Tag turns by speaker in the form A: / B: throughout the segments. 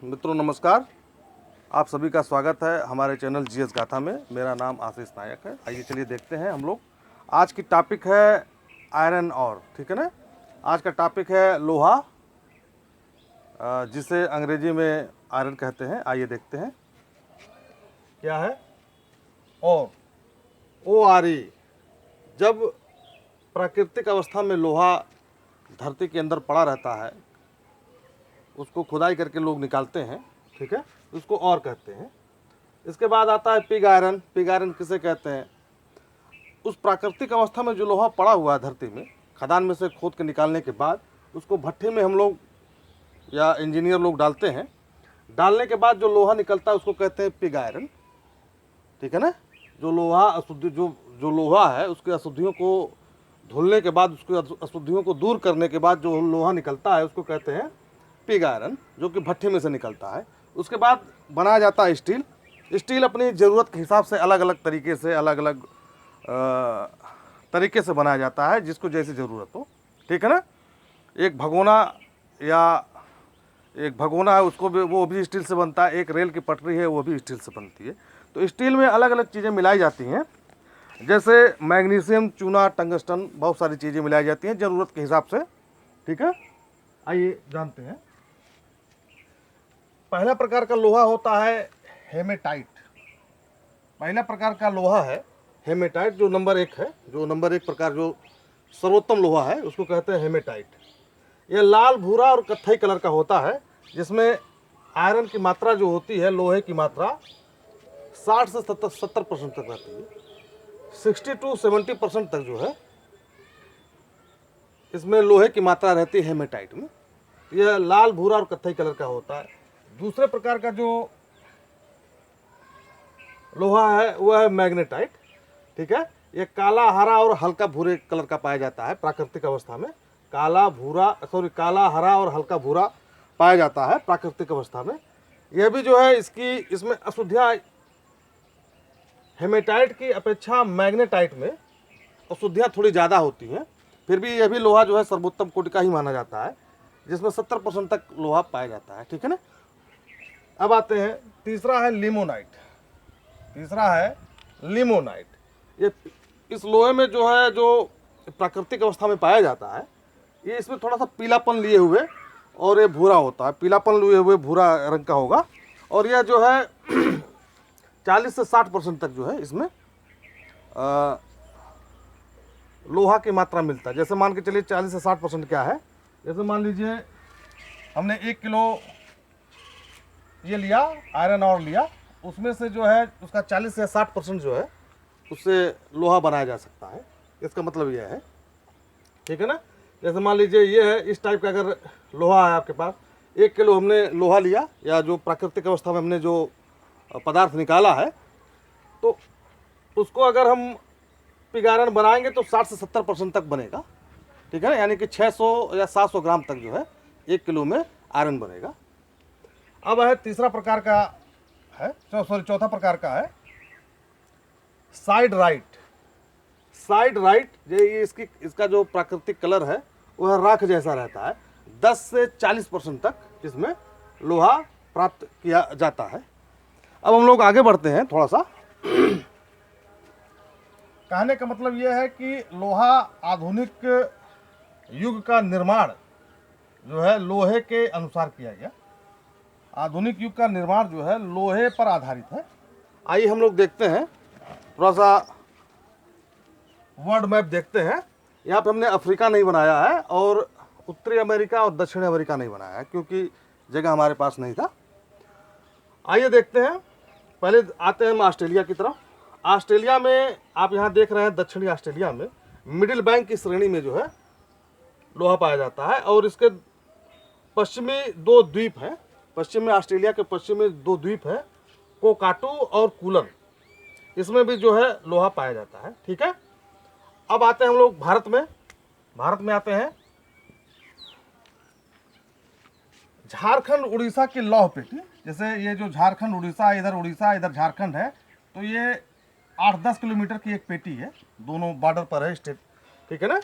A: मित्रों नमस्कार। आप सभी का स्वागत है हमारे चैनल जीएस गाथा में। मेरा नाम आशीष नायक है। आइए चलिए देखते हैं हम लोग। आज की टॉपिक है आयरन और, ठीक है ना। आज का टॉपिक है लोहा, जिसे अंग्रेजी में आयरन कहते हैं। आइए देखते हैं क्या है और ORE। जब प्राकृतिक अवस्था में लोहा धरती के अंदर पड़ा रहता है, उसको खुदाई करके लोग निकालते हैं, ठीक है, उसको और कहते हैं। इसके बाद आता है पिग आयरन। पिग आयरन किसे कहते हैं? उस प्राकृतिक अवस्था में जो लोहा पड़ा हुआ है धरती में, खदान में से खोद के निकालने के बाद उसको भट्ठे में हम लोग या इंजीनियर लोग डालते हैं। डालने के बाद जो लोहा निकलता है उसको कहते हैं पिग आयरन, ठीक है ना। जो लोहा अशुद्धि जो लोहा है उसकी अशुद्धियों को धुलने के बाद, उसकी अशुद्धियों को दूर करने के बाद जो लोहा निकलता है उसको कहते हैं पिग आयरन, जो कि भट्ठे में से निकलता है। उसके बाद बनाया जाता है स्टील। स्टील अपनी ज़रूरत के हिसाब से अलग अलग तरीके से बनाया जाता है, जिसको जैसी ज़रूरत हो, ठीक है ना। एक भगोना है, उसको भी, वो भी स्टील से बनता है। एक रेल की पटरी है, वो भी स्टील से बनती है। तो स्टील में अलग अलग चीज़ें मिलाई जाती हैं, जैसे मैग्नीशियम, चूना, टंगस्टन, बहुत सारी चीज़ें मिलाई जाती हैं ज़रूरत के हिसाब से, ठीक है। आइए जानते हैं। पहला प्रकार का लोहा होता है हेमेटाइट। पहला प्रकार का लोहा है हेमेटाइट, जो नंबर 1 है। जो नंबर 1 प्रकार, जो सर्वोत्तम लोहा है, उसको कहते हैं हेमेटाइट। यह लाल, भूरा और कत्थई कलर का होता है, जिसमें आयरन की मात्रा जो होती है, लोहे की मात्रा 60 से 70% तक रहती है। 60 to 70% तक जो है इसमें लोहे की मात्रा रहती है हेमेटाइट में। यह लाल, भूरा और कत्थई कलर का होता है। दूसरे प्रकार का जो लोहा है वह है मैग्नेटाइट, ठीक है। यह काला, हरा और हल्का भूरे कलर का पाया जाता है प्राकृतिक अवस्था में। काला, हरा और हल्का भूरा पाया जाता है प्राकृतिक अवस्था में। यह भी जो है इसमें अशुद्धियाँ हेमेटाइट की अपेक्षा मैग्नेटाइट में अशुद्धियाँ थोड़ी ज़्यादा होती हैं। फिर भी यह भी लोहा जो है सर्वोत्तम कोटि का ही माना जाता है, जिसमें 70% तक लोहा पाया जाता है, ठीक है ना। अब आते हैं, तीसरा है लिमोनाइट। ये इस लोहे में जो है, जो प्राकृतिक अवस्था में पाया जाता है, ये इसमें थोड़ा सा पीलापन लिए हुए और ये भूरा होता है। पीलापन लिए हुए भूरा रंग का होगा। और यह जो है 40 से 60% तक जो है इसमें लोहा की मात्रा मिलता है। जैसे मान के चलिए 40 से 60% क्या है, जैसे मान लीजिए हमने 1 किलो ये लिया, आयरन और लिया, उसमें से जो है उसका 40 से 60% जो है उससे लोहा बनाया जा सकता है। इसका मतलब यह है, ठीक है ना। जैसे मान लीजिए ये है, इस टाइप का अगर लोहा है आपके पास, 1 किलो हमने लोहा लिया, या जो प्राकृतिक अवस्था में हमने जो पदार्थ निकाला है, तो उसको अगर हम पिग आयरन बनाएंगे तो 60 से 70% तक बनेगा, ठीक है ना। यानी कि 600 या 700 ग्राम तक जो है 1 किलो में आयरन बनेगा। अब है तीसरा प्रकार का है, चौथा प्रकार का है साइड राइट। ये इसका जो प्राकृतिक कलर है वह राख जैसा रहता है। 10 से 40% तक इसमें लोहा प्राप्त किया जाता है। अब हम लोग आगे बढ़ते हैं थोड़ा सा। कहने का मतलब यह है कि लोहा आधुनिक युग का निर्माण जो है लोहे के अनुसार किया गया। आधुनिक युग का निर्माण जो है लोहे पर आधारित है। आइए हम लोग देखते हैं, थोड़ा सा वर्ल्ड मैप देखते हैं। यहाँ पे हमने अफ्रीका नहीं बनाया है और उत्तरी अमेरिका और दक्षिणी अमेरिका नहीं बनाया है, क्योंकि जगह हमारे पास नहीं था। आइए देखते हैं। पहले आते हैं हम ऑस्ट्रेलिया की तरफ। ऑस्ट्रेलिया में आप यहाँ देख रहे हैं, दक्षिणी ऑस्ट्रेलिया में मिडिल बैंक की श्रेणी में जो है लोहा पाया जाता है। और इसके पश्चिमी 2 द्वीप हैं। पश्चिम में, ऑस्ट्रेलिया के पश्चिम में 2 द्वीप हैं, कोकाटू और कूलन। इसमें भी जो है लोहा पाया जाता है, ठीक है। अब आते हैं हम लोग भारत में आते हैं। झारखंड, उड़ीसा की लौह पेटी। जैसे ये जो झारखंड, उड़ीसा, इधर झारखंड है, तो ये 8-10 किलोमीटर की एक पेटी है। दोनों बॉर्डर पर है स्टेट, ठीक है ना।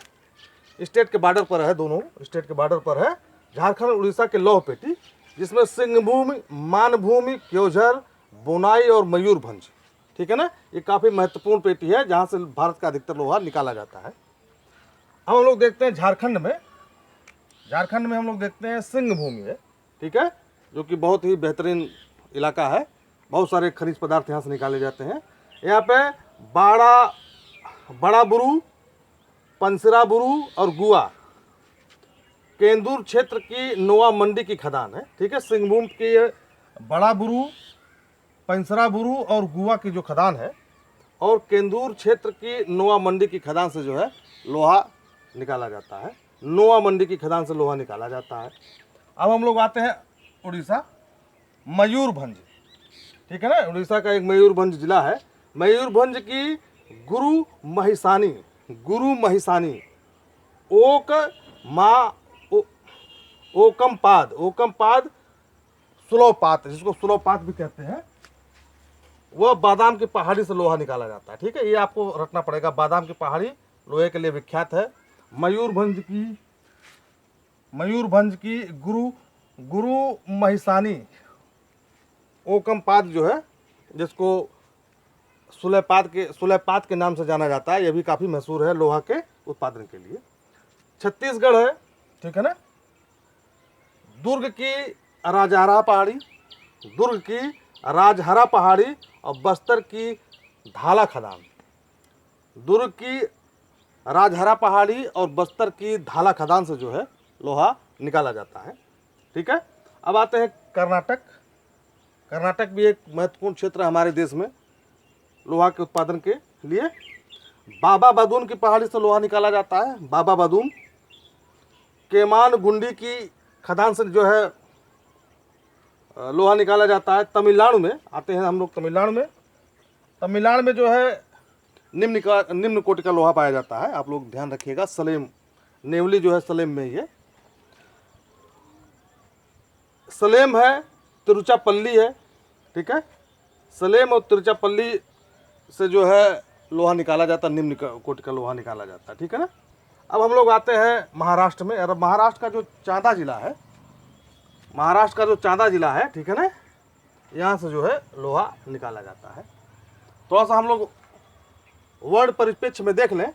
A: स्टेट के बॉर्डर पर है, दोनों स्टेट के बॉर्डर पर है झारखंड, उड़ीसा के लौह पेटी। जिसमें सिंहभूमि, मानभूमि, क्योंझर, बोनाई और मयूरभंज, ठीक है ना। ये काफ़ी महत्वपूर्ण पेटी है जहाँ से भारत का अधिकतर लोहा निकाला जाता है। अब हम लोग देखते हैं झारखंड में हम लोग देखते हैं सिंहभूमि है, ठीक है, जो कि बहुत ही बेहतरीन इलाका है। बहुत सारे खनिज पदार्थ यहाँ से निकाले जाते हैं। यहाँ पे बड़ा बुरू, पंसरा बुरू और गुआ केंदूर क्षेत्र की नोआ मंडी की खदान है, ठीक है। सिंहभूम की ये बड़ा बुरू, पंसरा बुरू और गुआ की जो खदान है और केंदूर क्षेत्र की नोआ मंडी की खदान से जो है लोहा निकाला जाता है। नोआ मंडी की खदान से लोहा निकाला जाता है। अब हम लोग आते हैं उड़ीसा, मयूरभंज, ठीक है ना। उड़ीसा का एक मयूरभंज जिला है। मयूरभंज की गुरु महिसानी ओकमपाद सुलभपात, जिसको सुलभपात भी कहते हैं, वह बादाम की पहाड़ी से लोहा निकाला जाता है, ठीक है। ये आपको रखना पड़ेगा, बादाम की पहाड़ी लोहे के लिए विख्यात है। मयूरभंज की गुरु महिसानी ओकमपाद जो है, जिसको सुलभपात के नाम से जाना जाता है, यह भी काफ़ी मशहूर है लोहा के उत्पादन के लिए। छत्तीसगढ़ है, ठीक है ना। दुर्ग की राजहरा पहाड़ी और बस्तर की धाला खदान। दुर्ग की राजहरा पहाड़ी और बस्तर की धाला खदान से जो है लोहा निकाला जाता है, ठीक है। अब आते हैं कर्नाटक भी एक महत्वपूर्ण क्षेत्र है हमारे देश में लोहा के उत्पादन के लिए। बाबा बदून की पहाड़ी से लोहा निकाला जाता है। बाबा बदून केमान गुंडी की खदान से जो है लोहा निकाला जाता है। तमिलनाडु में आते हैं हम लोग, तमिलनाडु में जो है निम्न कोटि का लोहा पाया जाता है। आप लोग ध्यान रखिएगा, सलेम, नेवली जो है सलेम में, ये सलेम है, तिरुचापल्ली है, ठीक है। सलेम और तिरुचापल्ली से जो है लोहा निकाला जाता है, निम्न कोटि का लोहा निकाला जाता है, ठीक है ना। अब हम लोग आते हैं महाराष्ट्र में। और महाराष्ट्र का जो चांदा जिला है, ठीक है ना, यहाँ से जो है लोहा निकाला जाता है। थोड़ा सा हम लोग वर्ल्ड परिप्रेक्ष्य में देख लें,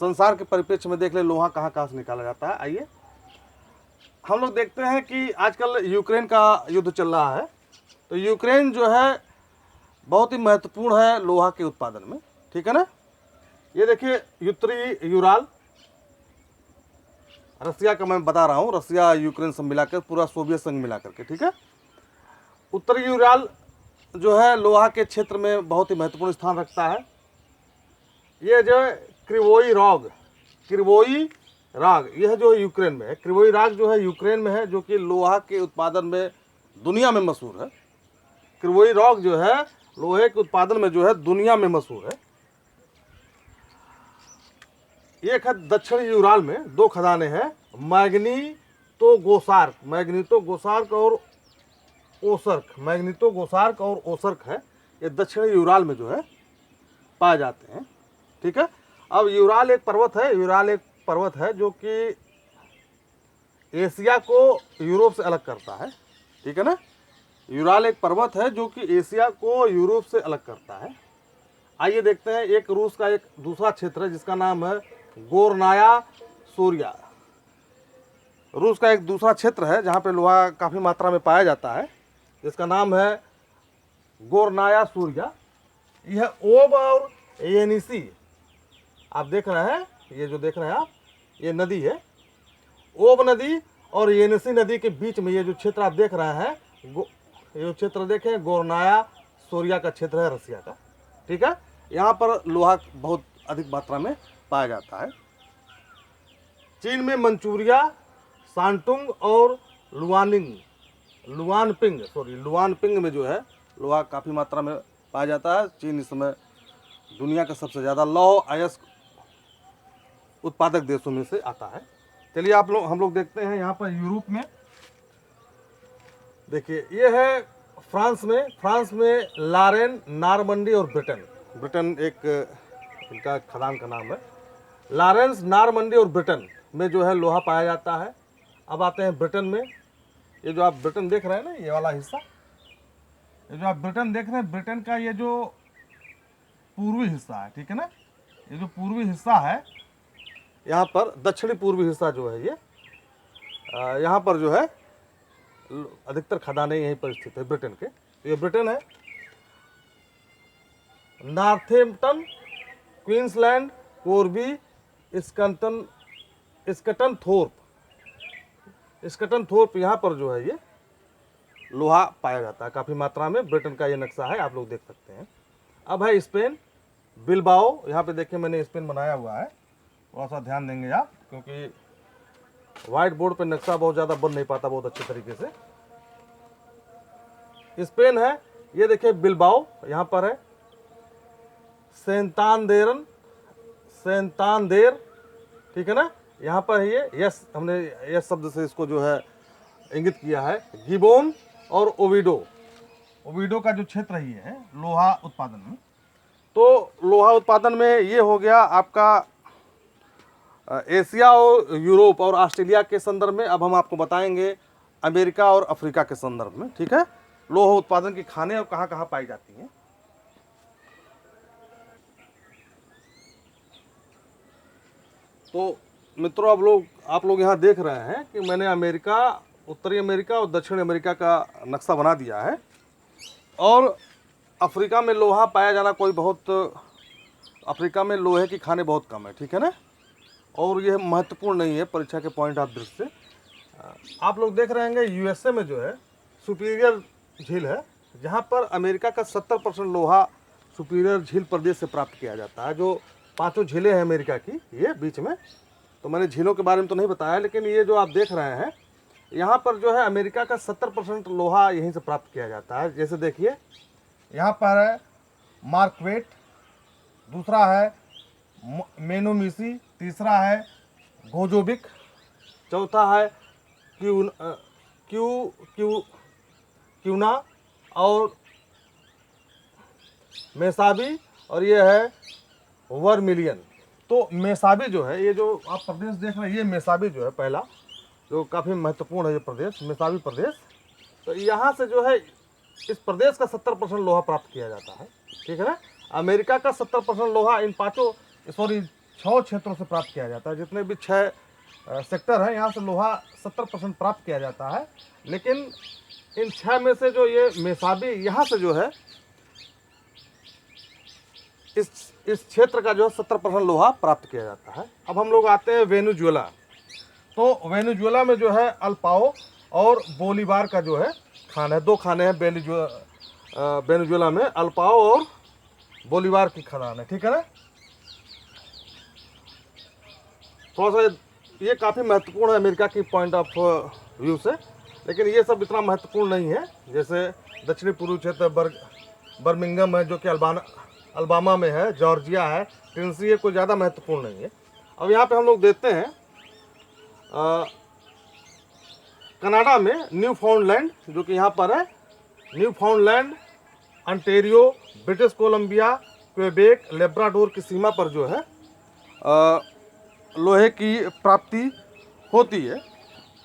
A: संसार के परिप्रेक्ष्य में देख लें लोहा कहाँ कहाँ से निकाला जाता है। आइए हम लोग देखते हैं कि आजकल यूक्रेन का युद्ध चल रहा है, तो यूक्रेन जो है बहुत ही महत्वपूर्ण है लोहा के उत्पादन में, ठीक है ना। ये देखिए उत्तरी यूराल, रसिया का मैं बता रहा हूँ, रसिया यूक्रेन सब मिलाकर, पूरा सोवियत संघ मिलाकर के, ठीक है। उत्तरी यूराल जो है लोहा के क्षेत्र में बहुत ही महत्वपूर्ण स्थान रखता है। ये जो है क्रिवोई राग, यह जो यूक्रेन में है, क्रिवोई राग जो है यूक्रेन में है, जो कि लोहा के उत्पादन में दुनिया में मशहूर है। क्रिवोई राग जो है लोहे के उत्पादन में जो है दुनिया में मशहूर है। एक है दक्षिण यूराल में, दो खदानें हैं, मैग्नीतो गोसार्क और ओसर्क है। ये दक्षिण यूराल में जो है पाए जाते हैं, ठीक है। अब यूराल एक पर्वत है जो कि एशिया को यूरोप से अलग करता है, ठीक है ना। यूराल एक पर्वत है जो कि एशिया को यूरोप से अलग करता है। आइए देखते हैं, एक रूस का एक दूसरा क्षेत्र है जिसका नाम है गोरनाया सूर्या। रूस का एक दूसरा क्षेत्र है जहाँ पे लोहा काफ़ी मात्रा में पाया जाता है, जिसका नाम है गोरनाया सूर्या। यह ओब और येनिसी, आप देख रहे हैं, ये जो देख रहे हैं आप, ये नदी है। ओब नदी और येनिसी नदी के बीच में ये जो क्षेत्र आप देख रहे हैं, ये जो क्षेत्र देखें, गोरनाया सूर्या का क्षेत्र है रसिया का, ठीक है। यहाँ पर लोहा बहुत अधिक मात्रा में पाया जाता है। चीन में मंचूरिया, सांटुंग और लुआनपिंग में जो है लोहा काफ़ी मात्रा में पाया जाता है। चीन इस समय दुनिया का सबसे ज़्यादा लौह अयस्क उत्पादक देशों में से आता है। चलिए हम लोग देखते हैं यहाँ पर यूरोप में। देखिए ये है फ्रांस में लारेन, नारमंडी और ब्रिटेन एक इनका खदान का नाम है। लारेंस, नारमंडी और ब्रिटेन में जो है लोहा पाया जाता है। अब आते हैं ब्रिटेन में। ये जो आप ब्रिटेन देख रहे हैं ना, ये वाला हिस्सा, ये जो आप ब्रिटेन देख रहे हैं, ब्रिटेन का ये जो पूर्वी हिस्सा है, ठीक है ना, ये जो पूर्वी हिस्सा है, यहाँ पर दक्षिणी पूर्वी हिस्सा जो है ये, यहाँ पर जो है अधिकतर खदानें यहीं पर स्थित है ब्रिटेन के। तो ये ब्रिटेन है। नॉर्थैम्पटन, क्वींसलैंड, कोरबी, स्कटन थोर्प, यहाँ पर जो है ये लोहा पाया जाता है काफ़ी मात्रा में। ब्रिटेन का ये नक्शा है, आप लोग देख सकते हैं। अब है स्पेन, बिलबाओ, यहाँ पे देखिए मैंने स्पेन बनाया हुआ है, थोड़ा सा ध्यान देंगे आप, क्योंकि व्हाइट बोर्ड पे नक्शा बहुत ज़्यादा बन नहीं पाता बहुत अच्छे तरीके से। स्पेन है, ये देखिए बिलबाओ यहाँ पर है। सेंतांदेर, ठीक है ना, यहाँ पर है ये, यस, हमने यस शब्द से इसको जो है इंगित किया है। गिबोन और ओविडो का जो क्षेत्र ही है लोहा उत्पादन में। तो लोहा उत्पादन में ये हो गया आपका एशिया और यूरोप और ऑस्ट्रेलिया के संदर्भ में। अब हम आपको बताएंगे अमेरिका और अफ्रीका के संदर्भ में, ठीक है, लोहा उत्पादन की खानें और कहाँ कहाँ पाई जाती हैं। तो मित्रों, आप लोग यहाँ देख रहे हैं कि मैंने अमेरिका, उत्तरी अमेरिका और दक्षिण अमेरिका का नक्शा बना दिया है। और अफ्रीका में लोहा पाया जाना अफ्रीका में लोहे की खानें बहुत कम है, ठीक है ना, और यह महत्वपूर्ण नहीं है परीक्षा के पॉइंट ऑफ व्यू से। आप लोग देख रहे हैं यूएसए में जो है सुपीरियर झील है, जहाँ पर अमेरिका का 70% लोहा सुपीरियर झील प्रदेश से प्राप्त किया जाता है। जो 5 झीलें हैं अमेरिका की ये बीच में, तो मैंने झीलों के बारे में तो नहीं बताया, लेकिन ये जो आप देख रहे हैं यहाँ पर जो है अमेरिका का 70% लोहा यहीं से प्राप्त किया जाता है। जैसे देखिए यहाँ पर है मार्क्वेट, दूसरा है मेनोमिसी, तीसरा है गोजोबिक, चौथा है क्यूना और मेसाबी, और ये है वर्मिलियन। तो मेसाबी जो है, ये जो आप प्रदेश देख रहे हैं, ये मेसाबी जो है पहला, जो काफ़ी महत्वपूर्ण है ये प्रदेश, मेसाबी प्रदेश। तो यहाँ से जो है इस प्रदेश का 70% लोहा प्राप्त किया जाता है, ठीक है ना। अमेरिका का 70% लोहा इन 6 क्षेत्रों से प्राप्त किया जाता है। जितने भी 6 सेक्टर हैं, यहाँ से लोहा 70% प्राप्त किया जाता है। लेकिन इन 6 में से जो ये मेसाबी, यहाँ से जो है इस क्षेत्र का जो है 70% लोहा प्राप्त किया जाता है। अब हम लोग आते हैं वेनेजुएला। तो वेनेजुएला में जो है अल्पाओ और बोलीवार का जो है खान है, 2 खाने हैं वेनेजुएला में, अल्पाओ और बोलीवार की खदान है, ठीक है ना। थोड़ा सा ये काफ़ी महत्वपूर्ण है अमेरिका की पॉइंट ऑफ व्यू से, लेकिन ये सब इतना महत्वपूर्ण नहीं है। जैसे दक्षिणी पूर्वी क्षेत्र बर्मिंघम है, जो कि अल्बामा में है, जॉर्जिया है, टेनेसी है, कोई ज़्यादा महत्वपूर्ण नहीं है। अब यहाँ पे हम लोग देखते हैं कनाडा में न्यू फाउंडलैंड, जो कि यहाँ पर है, Newfoundland, Ontario, British Columbia, Quebec, Labrador की सीमा पर जो है लोहे की प्राप्ति होती है।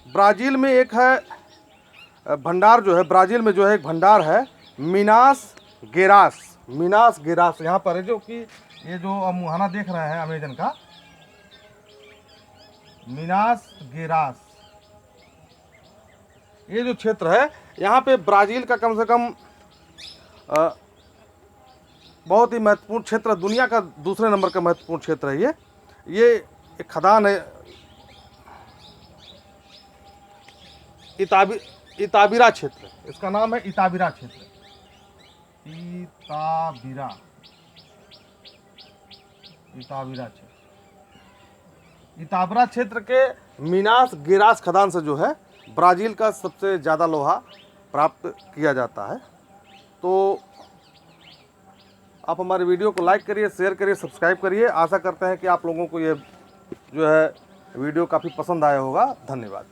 A: ब्राज़ील में एक है भंडार, जो है ब्राज़ील में जो है एक भंडार है मिनास गेरास यहाँ पर है, जो कि ये जो आप मुहाना देख रहे हैं अमेजन का, मिनास गेरास, ये जो क्षेत्र है यहाँ पे ब्राज़ील का कम से कम बहुत ही महत्वपूर्ण क्षेत्र, दुनिया का दूसरे नंबर का महत्वपूर्ण क्षेत्र है ये एक खदान है, इताबिरा क्षेत्र, इसका नाम है इताबिरा क्षेत्र। इताबिरा क्षेत्र के मिनास गेरास खदान से जो है ब्राज़ील का सबसे ज़्यादा लोहा प्राप्त किया जाता है। तो आप हमारे वीडियो को लाइक करिए, शेयर करिए, सब्सक्राइब करिए। आशा करते हैं कि आप लोगों को ये जो है वीडियो काफ़ी पसंद आया होगा। धन्यवाद।